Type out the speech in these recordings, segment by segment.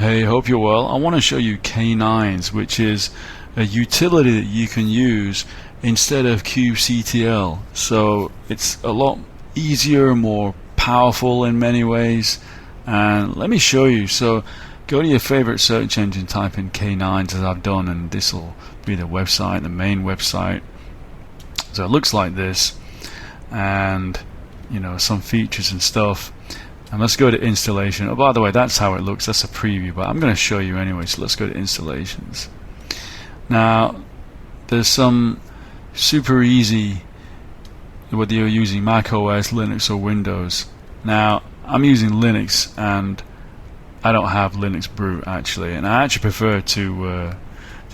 Hey, hope you're well. I want to show you K9s, which is a utility that you can use instead of kubectl. So it's a lot easier, more powerful in many ways. And let me show you. So go to your favorite search engine, type in K9s as I've done, and this will be the website, the main website. So it looks like this, and you know, some features and stuff. And let's go to installation. Oh, by the way, that's how it looks. That's a preview, but I'm going to show you anyway. So let's go to installations. Now, there's some super easy, whether you're using Mac OS, Linux, or Windows. Now, I'm using Linux, and I don't have Linux boot actually, and I actually prefer to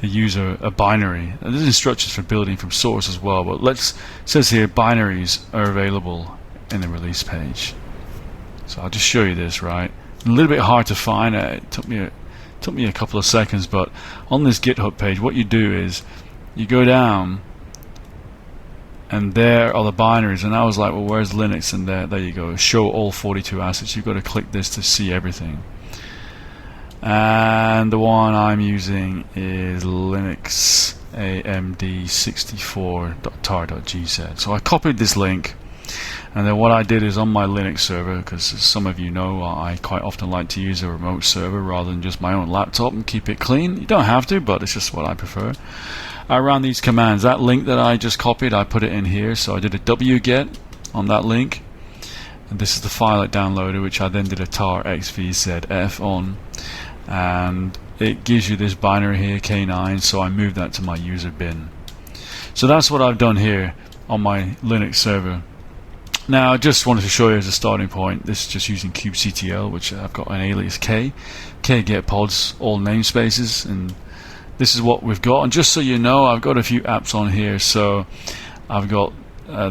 use a binary. And there's instructions for building from source as well, but it says here binaries are available in the release page. So I'll just show you this, right? A little bit hard to find. It took me a couple of seconds, but on this GitHub page, what you do is you go down, and there are the binaries. And I was like, well, where's Linux? And there you go. Show all 42 assets. You've got to click this to see everything. And the one I'm using is Linux amd64.tar.gz. So I copied this link. And then what I did is on my Linux server, because as some of you know, I quite often like to use a remote server rather than just my own laptop and keep it clean. You don't have to, but it's just what I prefer. I ran these commands. That link that I just copied, I put it in here. So I did a wget on that link. And this is the file it downloaded, which I then did a tar xvzf on. And it gives you this binary here, K9, so I moved that to my user bin. So that's what I've done here on my Linux server. Now, I just wanted to show you as a starting point, this is just using kubectl, which I've got an alias K get pods, all namespaces, and this is what we've got. And just so you know, I've got a few apps on here. So I've got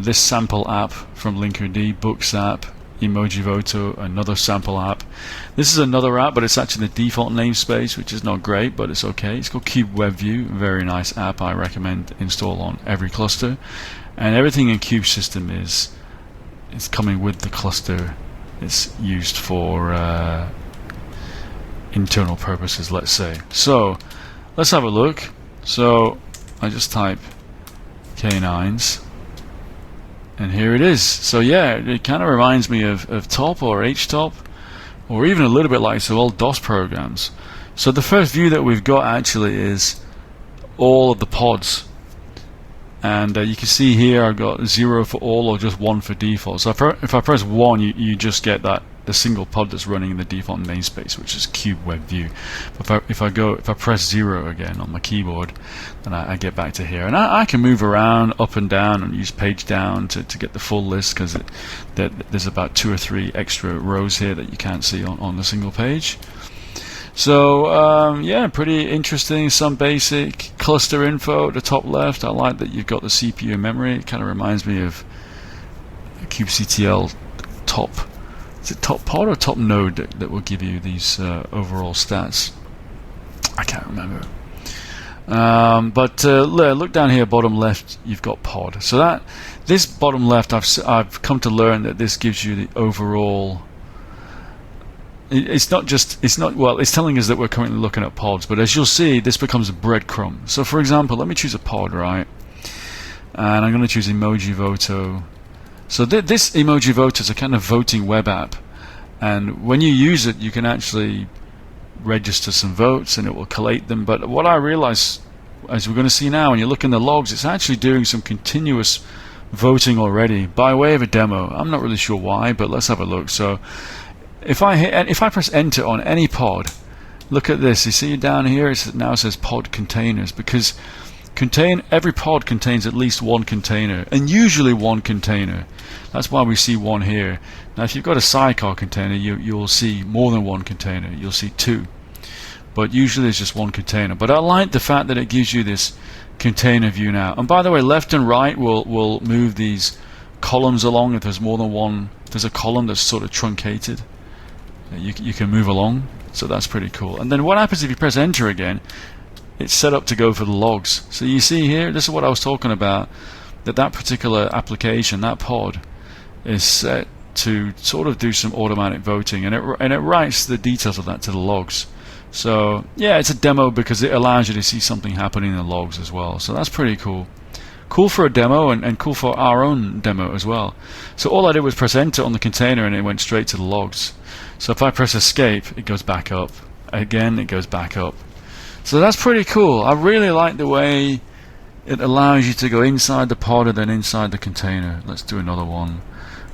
this sample app from Linkerd, Books app, Emojivoto, another sample app. This is another app, but it's actually the default namespace, which is not great, but it's okay. It's called KubeWebView, a very nice app I recommend install on every cluster. And everything in Kube system is coming with the cluster. It's used for internal purposes, let's say. So let's have a look. So I just type K9s, and here it is. So yeah, it kind of reminds me of Top or HTOP, or even a little bit like some old DOS programs. So the first view that we've got actually is all of the pods. And you can see here I've got 0 for all or just 1 for default. So if I press 1, you just get the single pod that's running in the default namespace, which is KubeWebView. But if I press 0 again on my keyboard, then I get back to here. And I can move around up and down and use page down to get the full list, because there's about 2 or 3 extra rows here that you can't see on the single page. So yeah, pretty interesting. Some basic cluster info at the top left. I like that you've got the CPU and memory. It kind of reminds me of kubectl top. Is it top pod or top node that will give you these overall stats? I can't remember. But look down here, bottom left. You've got pod. So this bottom left, I've come to learn that this gives you the overall. It's telling us that we're currently looking at pods, but as you'll see, this becomes a breadcrumb. So for example, let me choose a pod, right? And I'm going to choose Emojivoto. So this Emojivoto is a kind of voting web app, and when you use it, you can actually register some votes and it will collate them. But what I realize, as we're going to see now, when you look in the logs, it's actually doing some continuous voting already by way of a demo. I'm not really sure why, but let's have a look. So if I press enter on any pod, look at this. You see down here, it now says pod containers, because every pod contains at least one container, and usually one container. That's why we see one here. Now if you've got a sidecar container, you'll see more than one container. You'll see 2, but usually it's just one container. But I like the fact that it gives you this container view now. And by the way, left and right will move these columns along. If there's more than one, there's a column that's sort of truncated, you can move along. So that's pretty cool. And then what happens if you press enter again? It's set up to go for the logs. So you see here, this is what I was talking about, that particular application, that pod, is set to sort of do some automatic voting, and it writes the details of that to the logs. So yeah, it's a demo because it allows you to see something happening in the logs as well. So that's pretty cool. Cool for a demo and cool for our own demo as well. So all I did was press enter on the container and it went straight to the logs. So if I press escape, it goes back up. Again, it goes back up. So that's pretty cool. I really like the way it allows you to go inside the pod and then inside the container. Let's do another one.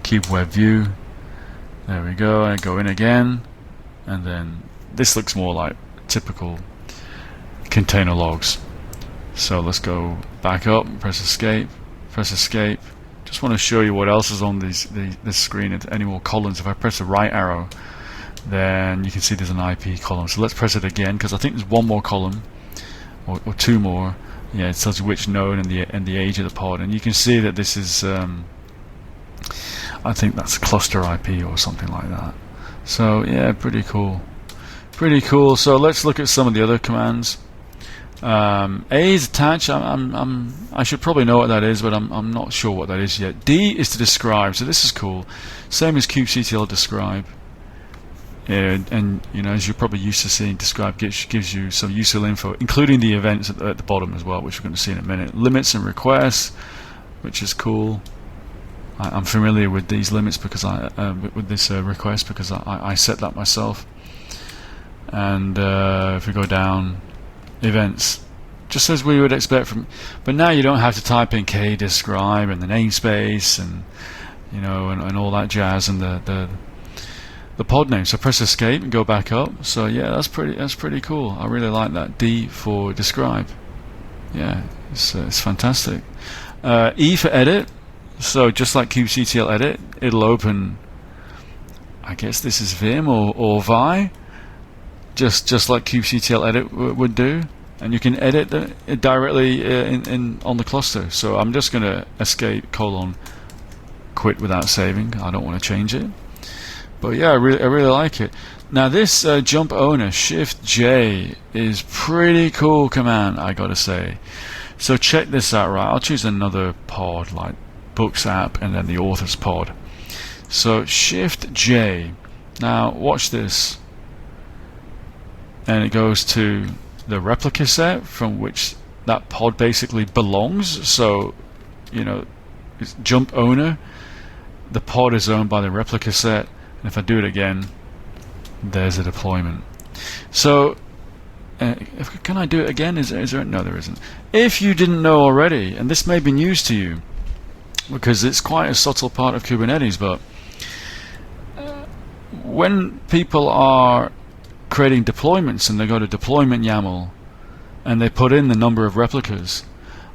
Cube web view. There we go. I go in again, and then this looks more like typical container logs. So let's go back up, press escape, press escape. Just want to show you what else is on this screen. Any more columns. If I press the right arrow, then you can see there's an IP column. So let's press it again because I think there's one more column or two more. Yeah, it tells you which node and the age of the pod, and you can see that this is I think that's cluster IP or something like that. So yeah, pretty cool. Pretty cool. So let's look at some of the other commands. A is attach. I should probably know what that is, but I'm not sure what that is yet. D is to describe. So this is cool. Same as kubectl describe. And you know, as you're probably used to seeing, describe gives you some useful info, including the events at the bottom as well, which we're going to see in a minute. Limits and requests, which is cool. I'm familiar with these limits because with this request because I set that myself. And if we go down, events, just as we would expect from, but now you don't have to type in k describe and the namespace and you know and all that jazz and the pod name. So press escape and go back up. So yeah, that's pretty cool. I really like that. D for describe. Yeah, it's fantastic. E for edit. So just like kubectl edit, it'll open, I guess this is Vim or Vi, just like kubectl edit would do, and you can edit it directly on the cluster. So I'm just going to escape : quit without saving. I don't want to change it. But yeah, I really like it. Now this jump owner Shift J is pretty cool command, I gotta say. So check this out, right? I'll choose another pod like Books app and then the authors pod. So Shift J. Now watch this. And it goes to the replica set from which that pod basically belongs. So, you know, it's jump owner. The pod is owned by the replica set. And if I do it again, there's a deployment. So, can I do it again? Is there? No, there isn't. If you didn't know already, and this may be news to you, because it's quite a subtle part of Kubernetes, but when people are creating deployments and they go to deployment YAML and they put in the number of replicas,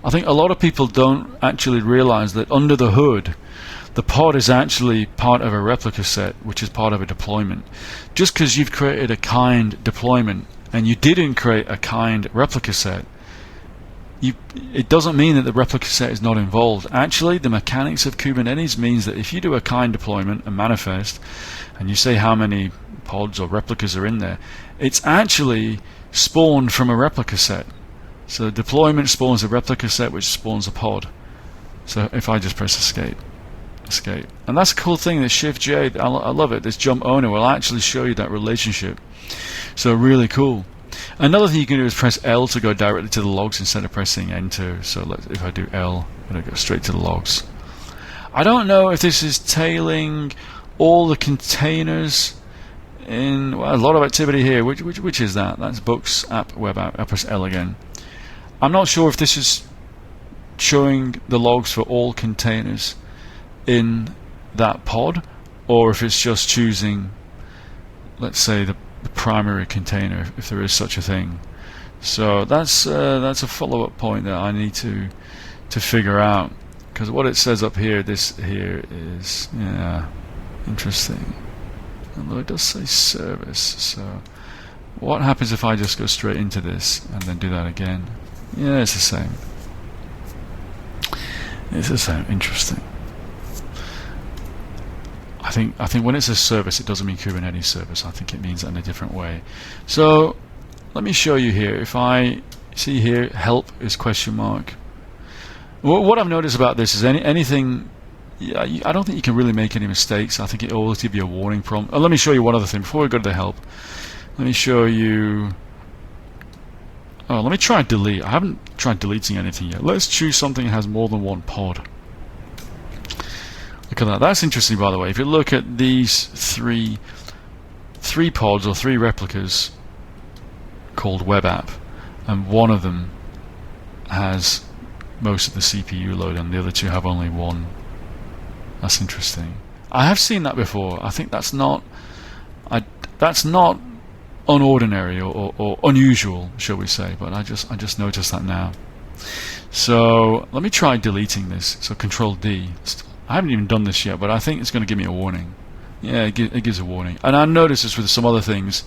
I think a lot of people don't actually realize that under the hood, the pod is actually part of a replica set, which is part of a deployment. Just because you've created a kind deployment and you didn't create a kind replica set, it doesn't mean that the replica set is not involved. Actually, the mechanics of Kubernetes means that if you do a kind deployment, a manifest, and you say how many pods or replicas are in there, it's actually spawned from a replica set. So deployment spawns a replica set, which spawns a pod. So if I just press escape, and that's a cool thing, that Shift J, I love it. This jump owner will actually show you that relationship. So really cool. Another thing you can do is press L to go directly to the logs instead of pressing enter. So if I do L, it'll go straight to the logs. I don't know if this is tailing all the containers in, well, a lot of activity here. Which is that? That's books, app, web app. I press L again. I'm not sure if this is showing the logs for all containers in that pod, or if it's just choosing, let's say, the primary container, if there is such a thing. So that's a follow-up point that I need to figure out, because what it says up here, this here is, yeah, interesting. Although it does say service. So what happens if I just go straight into this and then do that again? Yeah, it's the same. It's the same. Interesting. I think when it says service, it doesn't mean Kubernetes service. I think it means that in a different way. So let me show you here. If I see here, help is question mark. What I've noticed about this is anything. Yeah, I don't think you can really make any mistakes. I think it will always give you a warning prompt. Let me show you one other thing before we go to the help. Let me show you. Oh, let me try delete. I haven't tried deleting anything yet. Let's choose something that has more than one pod. Look at that. That's interesting, by the way. If you look at these three pods or three replicas called web app, and one of them has most of the CPU load and the other two have only one. That's interesting. I have seen that before. I think that's not unordinary or unusual, shall we say, but I just noticed that now. So let me try deleting this. So Control D. I haven't even done this yet, but I think it's going to give me a warning. Yeah, it gives a warning. And I noticed this with some other things.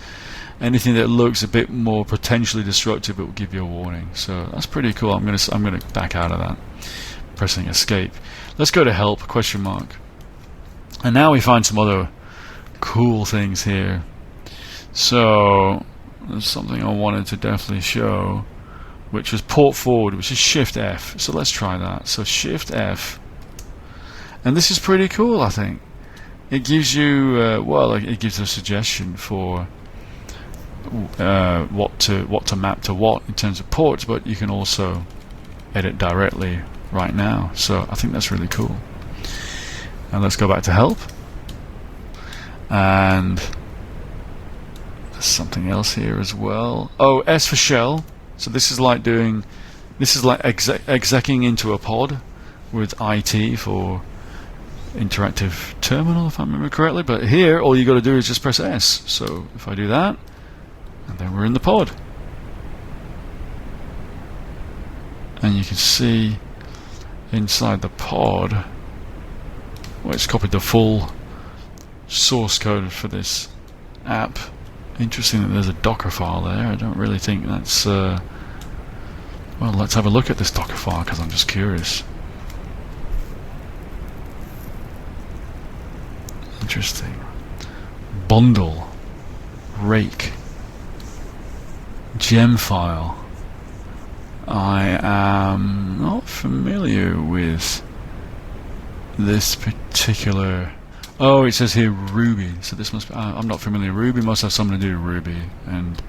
Anything that looks a bit more potentially destructive, it will give you a warning. So that's pretty cool. I'm gonna back out of that, pressing escape. Let's go to help ? And now we find some other cool things here. So there's something I wanted to definitely show, which was port forward, which is Shift F. So let's try that. So Shift F, and this is pretty cool. I think it gives you it gives a suggestion for what to map to what in terms of ports, but you can also edit directly right now. So I think that's really cool. And let's go back to help, and there's something else here as well. Oh, S for shell. So this is like execing into a pod with IT for interactive terminal, if I remember correctly. But here all you got to do is just press S. So if I do that, and then we're in the pod, and you can see inside the pod, well, it's copied the full source code for this app. Interesting that there's a Docker file there. I don't really think that's well, let's have a look at this Docker file because I'm just curious. Interesting. Bundle, rake, gem file. I am not familiar with this particular. Oh, it says here Ruby. So this must be. I'm not familiar. Ruby must have something to do with Ruby, and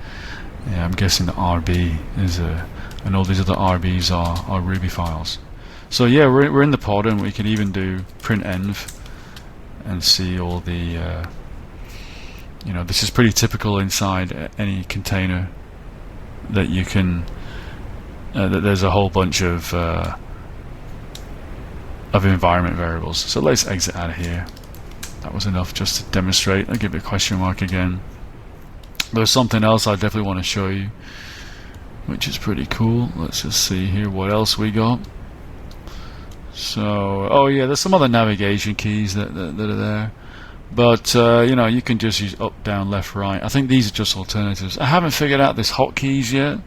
yeah, I'm guessing the RB is and all these other RBs are Ruby files. So yeah, we're in the pod, and we can even do printenv and see all the. This is pretty typical inside any container that you can. That there's a whole bunch of environment variables. So let's exit out of here. That was enough just to demonstrate. I'll give it a question mark again. There's something else I definitely want to show you, which is pretty cool. Let's just see here what else we got. So, oh yeah, there's some other navigation keys that are there. But, you can just use up, down, left, right. I think these are just alternatives. I haven't figured out this hotkeys yet.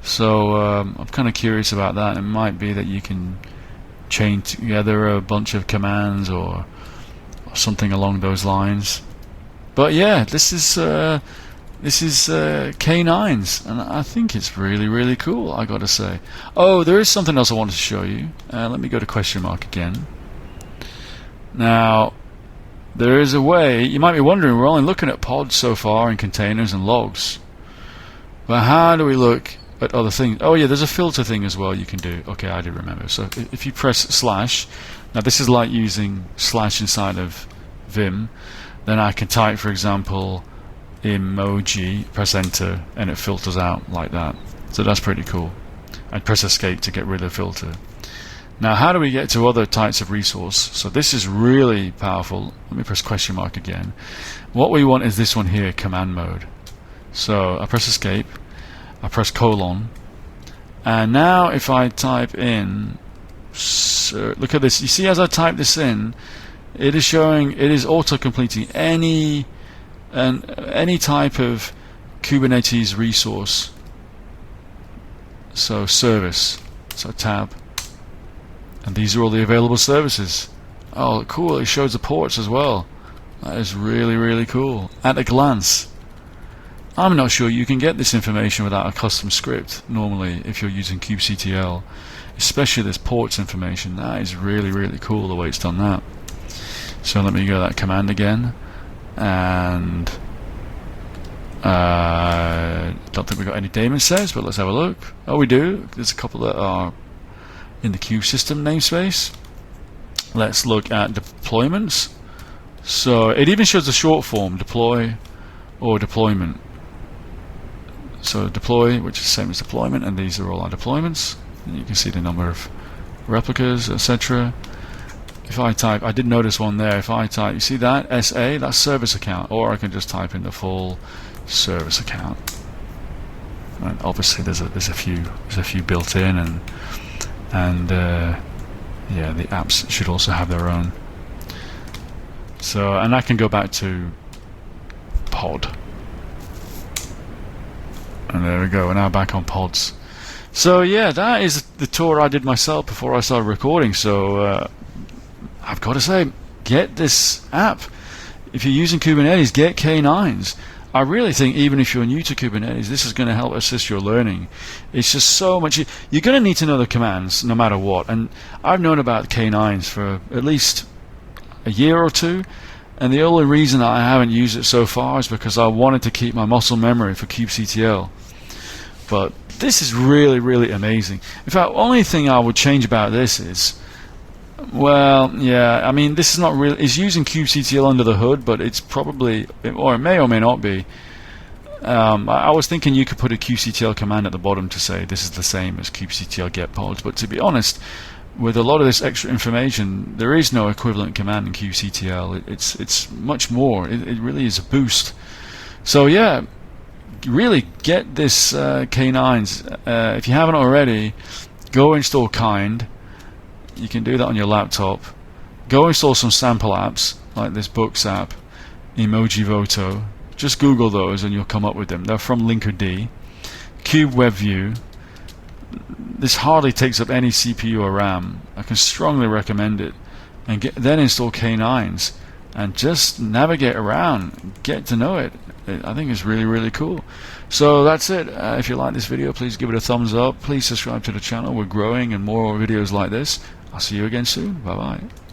So, I'm kind of curious about that. It might be that you can chain together a bunch of commands or something along those lines. But yeah, this is K9s, and I think it's really, really cool, I gotta say. Oh, there is something else I wanted to show you. Let me go to question mark again. Now, there is a way. You might be wondering, we're only looking at pods so far and containers and logs, but how do we look at other things? Oh yeah, there's a filter thing as well you can do. Okay, I do remember. So if you press slash, now this is like using slash inside of Vim, then I can type, for example, emoji, press enter, and it filters out like that. So that's pretty cool. I'd press escape to get rid of the filter. Now how do we get to other types of resource? So this is really powerful. Let me press question mark again. What we want is this one here, command mode. So I press escape, I press colon, and now if I type in, look at this, you see as I type this in, it is showing, it is auto-completing any type of Kubernetes resource. So service, so tab, and these are all the available services. Oh cool, it shows the ports as well. That is really, really cool. At a glance. I'm not sure you can get this information without a custom script normally if you're using kubectl, especially this ports information. That is really, really cool the way it's done that. So let me go that command again, and Don't think we got any daemon sets, but let's have a look. Oh, we do. There's a couple that are in the kube system namespace. Let's look at deployments. So it even shows the short form, deploy or deployment. So deploy, which is the same as deployment, and these are all our deployments. And you can see the number of replicas, etc. If I type, I did notice one there. If I type, you see that SA, that's service account, or I can just type in the full service account. And obviously, there's a few built in, and yeah, the apps should also have their own. So, and I can go back to pod, and there we go. We're now back on pods. So yeah, that is the tour I did myself before I started recording. So I've got to say, get this app. If you're using Kubernetes, get K9s. I really think even if you're new to Kubernetes, this is going to help assist your learning. It's just so much. You're going to need to know the commands no matter what. And I've known about K9s for at least a year or two. And the only reason that I haven't used it so far is because I wanted to keep my muscle memory for kubectl. But this is really, really amazing. In fact, the only thing I would change about this is, well, yeah, I mean, this is not really, it's using kubectl under the hood, but it's probably, or it may or may not be. I was thinking you could put a kubectl command at the bottom to say this is the same as kubectl get pods, but to be honest, with a lot of this extra information, there is no equivalent command in kubectl. It's much more. It really is a boost. So yeah, really get this K9s. If you haven't already, go install Kind. You can do that on your laptop. Go install some sample apps like this Books app, Emoji Voto. Just Google those and you'll come up with them. They're from Linkerd. Kube WebView. This hardly takes up any CPU or RAM. I can strongly recommend it. And then install K9s and just navigate around, get to know it. I think it's really, really cool. So that's it. If you like this video, please give it a thumbs up. Please subscribe to the channel. We're growing and more videos like this. I'll see you again soon. Bye bye.